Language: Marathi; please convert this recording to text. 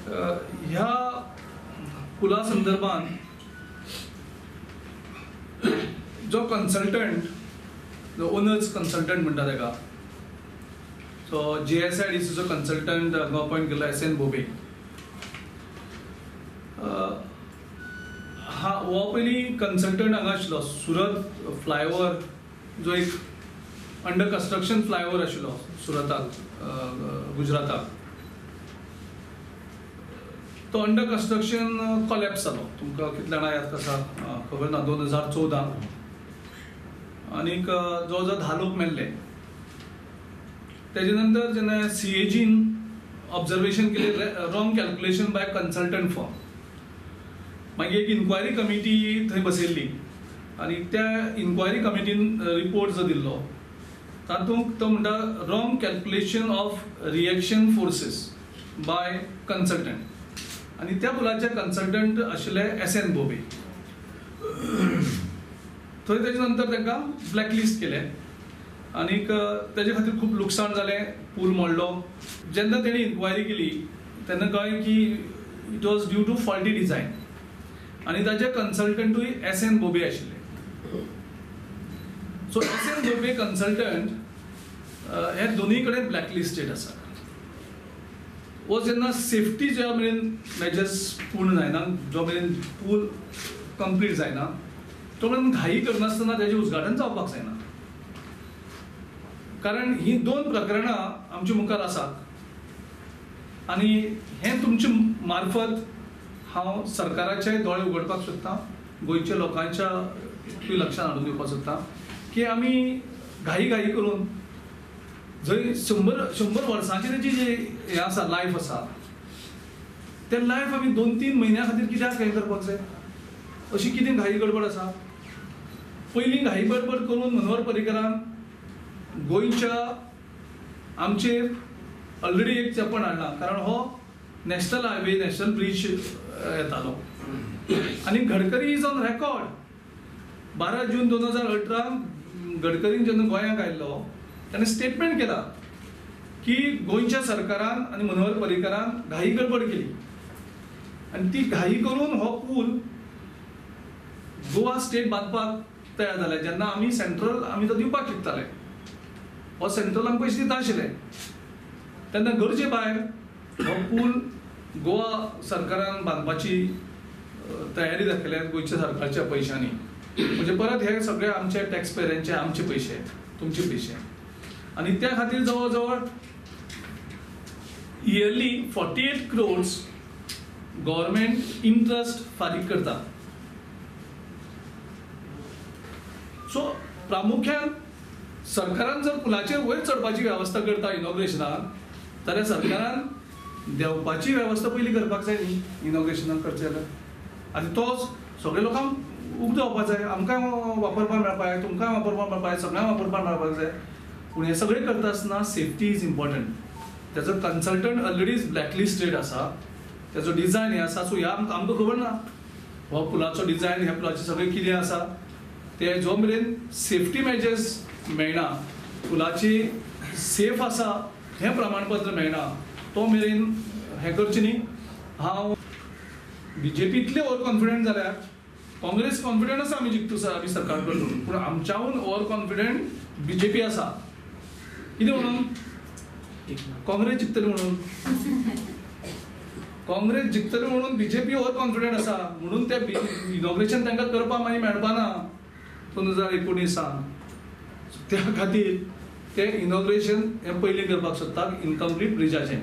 ह्या पुला संदर्भात जो कन्सल्टंट, जो ओनर्स कन्सल्टंट म्हणटा ताका, सो GSIDCचो कन्सल्टंट हांगा अपॉयंट केला SN बोबे. हो पयली कन्सल्टंट हांगा आशिल्लो सुरत फ्लायओव्हर, जो एक अंडर कन्स्ट्रक्शन फ्लायओव्हर आशिल्लो सुरताक, गुजराताक. तो अंडर कन्स्ट्रक्शन कॉलॅप्स जालो. तुमकां कितले जाणां याद आसा खबर ना, 2014. आनीक जवळ जवळ 10 लोक मेल्ले. तेजे नंतर जेन्ना CAGन ऑब्जर्वेशन केलें, wrong calculation by consultant form. मागीर एक इन्क्वायरी कमिटी थंय बसयल्ली आनी त्या इन्क्वायरी कमिटीन रिपोर्ट जो दिल्लो तातूंत तो म्हणटा wrong calculation of reaction forces by consultant. आनी त्या पुलाचे कन्सल्टंट आशिल्ले SN बोबे. थंय तेजे नंतर तांकां ब्लॅकलिस्ट केलें आनीक तेजे खातीर खूब लुकसाण जालें. पूल मोडलो. जेन्ना तेणी इन्क्वायरी केली तेन्ना कळ्ळें की it was due to faulty design आनी ताचे कन्सल्टंटूय SN बोबे आशिल्ले. सो SN बोबे कन्सल्टंट हे दोनूय कडेन ब्लॅकलिस्टेड आसा. वो जेन्ना सेफ्टी ज्या मेरेन मेजर्स पूर्ण जायना, जो मेरेन पूल कंप्लीट जायना, तो मेरेन घाई करनासतना तेजें उजगाटन जावपाक जायना. कारण ही दोन प्रकरणां आमच्या मुखार आसात आनी हें तुमचे मार्फत हांव सरकाराचे दोळे उगडपाक सोदतां, गोंयच्या लोकांच्या लक्षांत हाडून दिवपाक सोदतां की आमी घाई करून जंय 100 वर्सांची तेजी जी हें आसा, लायफ आसा, तें लायफ आमी 2-3 म्हयन्या खातीर कित्याक हें करपाक जाय? अशी कितें घाई गडबड आसा? पयलीं घाई गडबड करून मनोहर पर्रीकरान गोंयच्या आमचेर ऑलरेडी एक चेपण हाडला. कारण हो नॅशनल हायवे, नॅशनल ब्रिज येतालो आनी गडकरी इज ऑन रेकॉर्ड. 12 जून 2018 गडकरीन जेन्ना गोंयांक आयिल्लो ताणें स्टेटमेंट केला की गोंयच्या सरकारान आनी मनोहर पर्रीकरान घाई गडबड केली आनी ती घाई करून हो पूल गोवा स्टेट बांदपाक तयार जाले. जेन्ना आमी सेंट्रल आमी तो दिवपाक चिंत्ताले, हो सेंट्रल आमकां पयशे दिता आशिल्ले, तेन्ना गरजे भायर हो पूल गोवा सरकारान बांदपाची तयारी दाखयल्या गोंयच्या सरकारच्या पयशांनी. म्हणजे परत हे सगळे आमचे टॅक्सपेयरांचे, आमचे पयशे, तुमचे पयशे. आनी त्या खातीर जवळ जवळ इयरली 48 crores गव्हर्मेंट इंट्रस्ट फारीक करता. सो प्रामुख्यान सरकारान जर पुलाचेर वयर चडपाची वेवस्था करता इनॉग्रेशनाक, जाल्यार सरकारान देंवपाची वेवस्था पयलीं करपाक जाय न्ही इनॉग्रेशनाक करचें जाल्यार. आनी तोच सगळ्या लोकांक उगतो जावपाक जाय. आमकां वापरपाक मेळपाक जाय, तुमकां वापरपाक मेळपाक जाय, सगळ्यांक वापरपाक मेळपाक जाय. पूण हे सगळें करता आसतना सेफ्टी इज इम्पॉर्टंट. तेजो कन्सल्टंट ऑलरेडीज ब्लॅकलिस्टेड आसा, तेजो डिझायन हे आसा. सो ह्या आमकां खबर ना हो पुलाचो डिझायन, ह्या पुलाचें सगळें कितें आसा ते. जो मेरेन सेफ्टी मेजर्स मेळना, पुलाची सेफ आसा हें प्रमाणपत्र मेळना, तो मेरेन हें करचें न्ही. हांव BJP इतले ओवर कॉन्फिडंट जाल्यार काँग्रेस कॉन्फिडंट आसा आमी जिखतू आमी सरकार कडून, पूण आमच्याहून ओवर कॉन्फिडंट BJP आसा. कितें म्हणून? काँग्रेस जिखतली म्हणून. काँग्रेस जिखतली म्हणून BJP ओवर कॉन्फिडंट आसा, म्हणून ते इनॉग्रेशन तांकां करपाक मागीर मेळपाना 2019. त्या खातीर ते इनॉग्रेशन हें पयलीं करपाक सोदतात इनकम्प्लीट ब्रिजाचें.